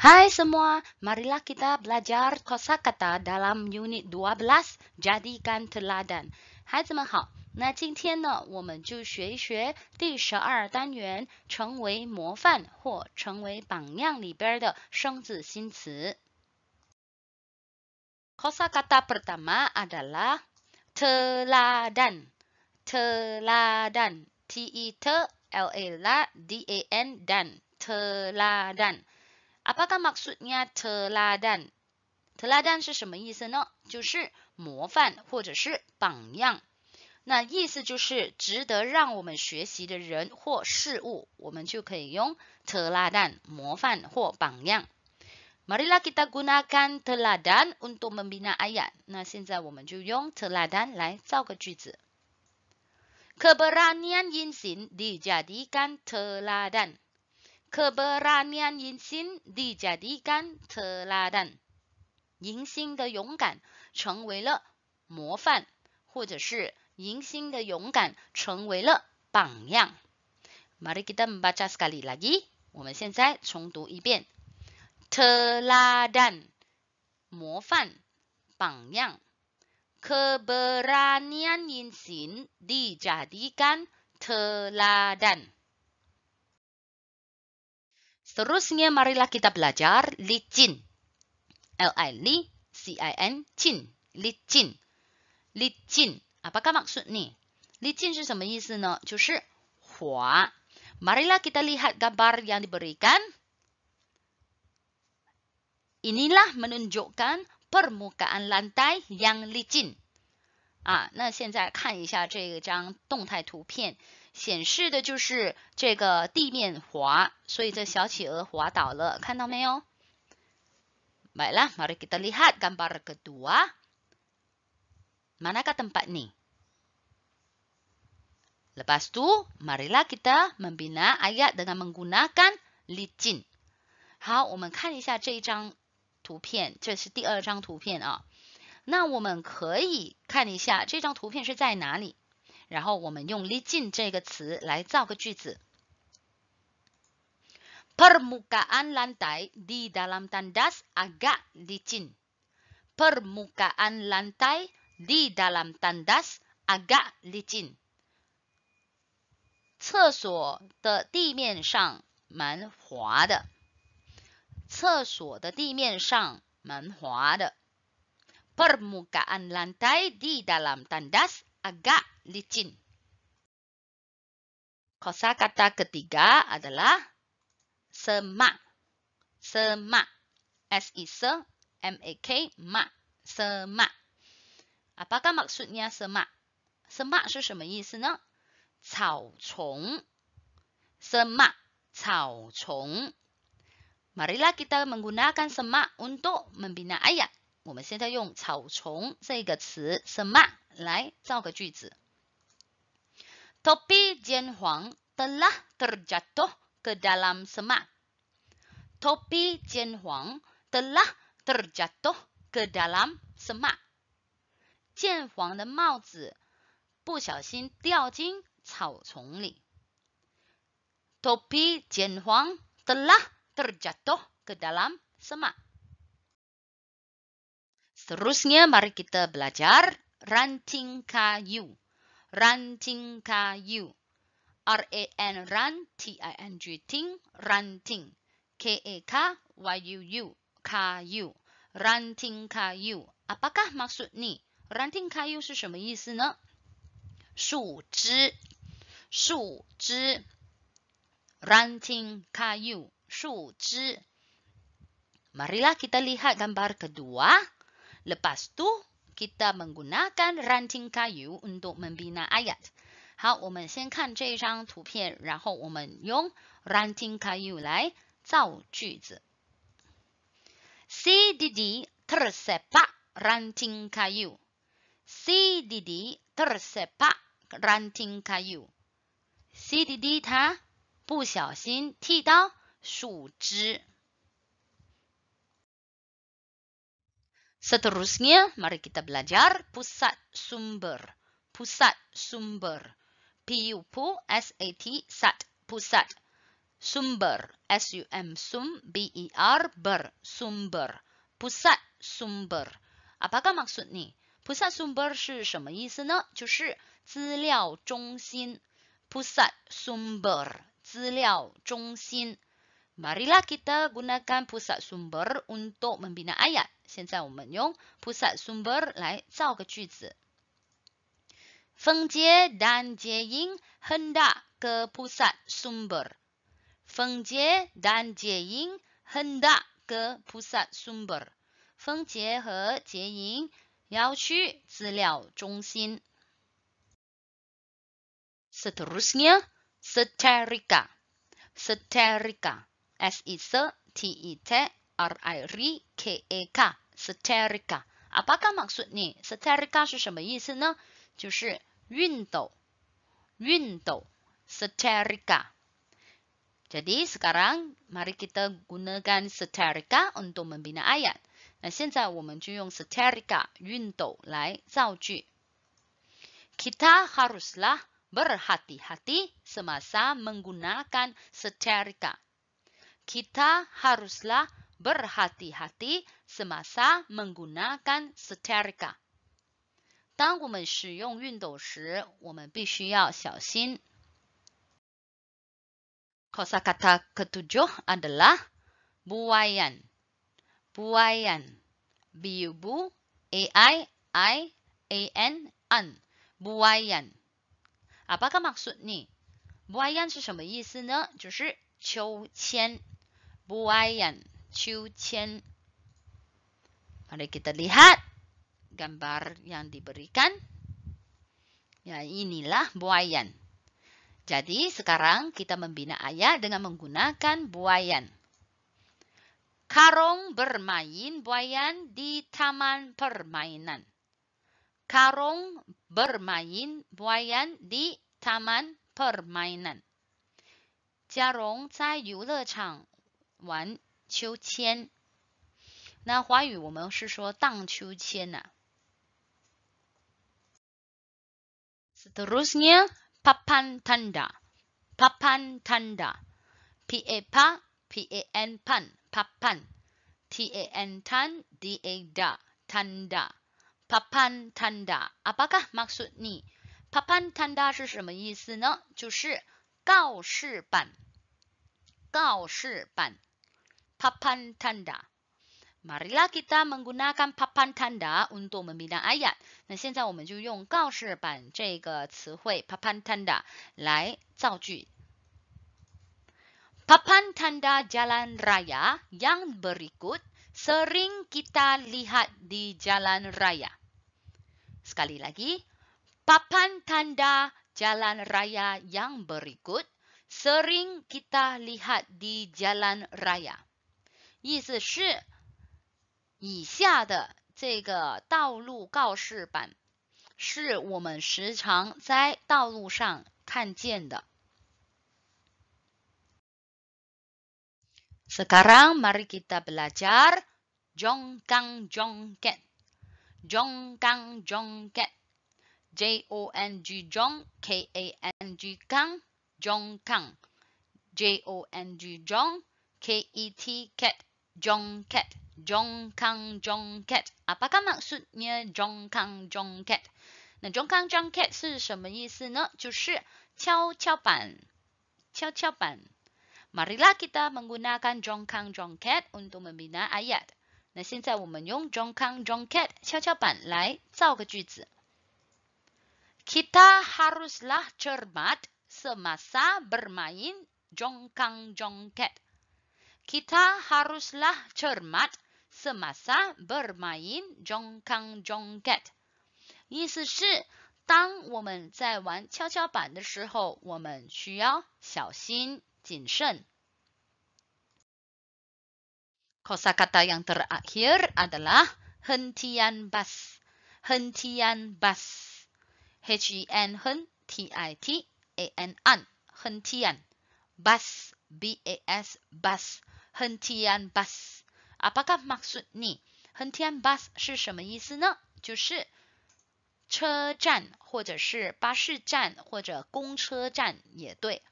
Hai semua, marilah kita belajar kosakata dalam unit 12, jadikan teladan. 孩子们好，那今天呢，我们就学一学第12单元成为模范或成为榜样里边的生字新词。Kosakata pertama adalah teladan. Teladan. T-E-L-A-D-A-N dan teladan. Apakah maksudnya teladan? Teladan 是什么意思呢？就是模范或者是榜样。那意思就是值得让我们学习的人或事物，我们就可以用 teladan 模范或榜样。Marilah kita gunakan teladan untuk membina ayat. 那现在我们就用 teladan 来造个句子。Keberanian Yinsin dijadikan teladan. Keberanian Yinsin dijadikan teladan. 迎新的勇敢成为了模范，或者是迎新的勇敢成为了榜样。Mari kita membaca sekali lagi. 我们现在重读一遍。Teladan 模范榜样。Keberanian Yinsin dijadikan teladan. Seterusnya marilah kita belajar licin. L-I-C-I-N, cin, licin. Licin, apakah maksud nih? Licin 是什么意思呢？就是滑。Marilah kita lihat gambar yang diberikan. Inilah menunjukkan permukaan lantai yang licin. 那现在看一下这张动态图片，显示的就是这个地面滑，所以这小企鹅滑倒了，看到没有？ Baiklah, mari kita lihat gambar kedua. Manakah tempat ni? Lepas tu, marilah kita membina ayat dengan menggunakan licin. 好，我们看一下这一张图片，这是第二张图片啊。那我们可以看一下这张图片是在哪里，然后我们用 licin 这个词来造个句子。Permukaan lantai di dalam tandas agak licin. Permukaan lantai di dalam tandas agak licin. 厕所的地面上蛮滑的。厕所的地面上蛮滑的。Permukaan lantai di dalam tandas agak licin. Kosakata ketiga adalah semak. Semak. S-I-S-M-A-K, mak. Semak. Apakah maksudnya semak? Semak 是什么意思呢？草丛。Semak, 草丛。Marilah kita menggunakan semak untuk membina ayat. 我们现在用草丛这个词 semak 来造个句子。Topi Jianhuang telah terjatuh ke dalam semak. Topi Jianhuang telah terjatuh ke dalam semak. 剑皇的帽子不小心掉进草丛里。Topi Jianhuang telah terjatuh ke dalam semak. Seterusnya mari kita belajar ranting kayu. Ranting kayu. R-A-N, ran, T-I-N-G, ting, ranting. K-A-K-Y-U-U, kayu. Ranting kayu. Apakah maksud ni? Ranting kayu 是什么意思呢？树枝。树枝。Ranting kayu, 树枝。Marilah kita lihat gambar kedua. Lepas tu, kita menggunakan ranting kayu untuk membina ayat. 好，我们先看这张图片，然后我们用 ranting kayu 来造句子。Si Didi tersepak ranting kayu. Si Didi tersepak ranting kayu. Si Didi 他不小心踢到树枝。Seterusnya, mari kita belajar pusat sumber. Pusat sumber. P-U-P-S-A-T, sat, pusat. sumber, S-U-M-B-E-R, ber, sumber, pusat sumber. Apakah maksud ni? Pusat sumber 是什么意思呢？就是资料中心。Pusat sumber, 资料中心。Marilah kita gunakan pusat sumber untuk membina ayat. 现在我们用 pusat sumber 来造个句子。Feng Jie dan Jie Ying hendak ke pusat sumber. Feng Jie dan Jie Ying hendak ke pusat sumber. 芬杰和杰莹要去资料中心。Seterusnya, seterika. Seterika. S-E-T-E-T-R-I-R-I-K-E-K. Seterika. Apakah maksud ni? Seterika 是什么意思呢？就是熨斗。熨斗。Seterika. Jadi sekarang mari kita gunakan seterika untuk membina ayat. 那现在我们就用 seterika 熨斗来造句。Kita haruslah berhati-hati semasa menggunakan seterika. Kita haruslah berhati-hati semasa menggunakan seterika. 当我们使用熨斗时，我们必须要小心。Kosakata ketujuh adalah buayan. Buayan. B-U-B A-I-I-A-N-N. Buayan. Apakah maksud ni? Buayan 是什么意思呢？就是秋千。Buayan. 秋千。Mari kita lihat gambar yang diberikan. Ya, inilah buayan. Jadi sekarang kita membina ayat dengan menggunakan buayan. Karong bermain buayan di taman permainan. Karong bermain buayan di taman permainan. 嘉荣在游乐场玩秋千。那华语我们是说荡秋千啊。Seterusnya, papan tanda. Papan tanda. P-A-P, P-A-N-Pan. Papan. T-A-N-Tan, D-A-Da. Tanda. Papan tanda. Apakah maksud ni? Papan tanda 是什么意思呢？就是告示板。告示板。Papan tanda. Marilah kita menggunakan papan tanda untuk membina ayat. 那现在我们就用告示板这个词汇 papan tanda 来造句。Papan tanda jalan raya yang berikut sering kita lihat di jalan raya. Sekali lagi, papan tanda jalan raya yang berikut sering kita lihat di jalan raya. 意思是以下的这个道路告示板是我们时常在道路上看见的。Sekarang mari kita belajar jongkang jongket. Jongkang jongket. J-O-N-G jong, K-A-N-G kang, jongkang. J-O-N-G jong, K-E-T ket, jongket. Jongkang jongket. Apakah maksudnya jongkang jongket? 那 jongkang jongket 是什么意思呢？就是跷跷板。跷跷板。Marilah kita menggunakan jongkang jongket untuk membina ayat. 那现在我们用 jongkang jongket 跷跷板来造个句子。Kita haruslah cermat semasa bermain jongkang jongket. Kita haruslah cermat semasa bermain jongkang jongket. 意思是当我们在玩跷跷板的时候，我们需要小心谨慎。Kosakata yang terakhir adalah hentian bus. Hentian bus. H-E-N T-I-T-A-N-An. Hentian. Bus. B-A-S. Bus. Hentian bus. Apakah maksud ni? Hentian bus 是什么意思呢？就是车站或者是巴士站或者公车站也对。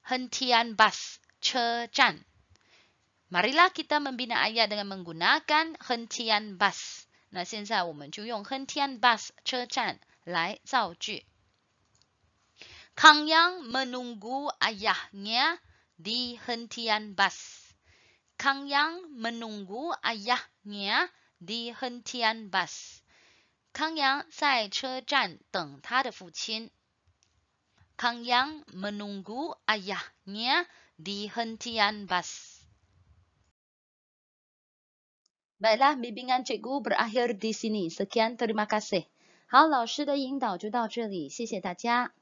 hentian bus, 车站. Marilah kita membina ayat dengan menggunakan hentian bus. 那现在我们就用 hentian bus 车站来造句。Kang Yang menunggu ayahnya di hentian bus. Kang Yang menunggu ayahnya di hentian bus. Kang Yang 在车站等他的父亲。Kang Yang menunggu ayahnya di hentian bus. Baiklah, bimbingan cikgu berakhir di sini. Sekian, terima kasih. 好，老师的引导就到这里，谢谢大家。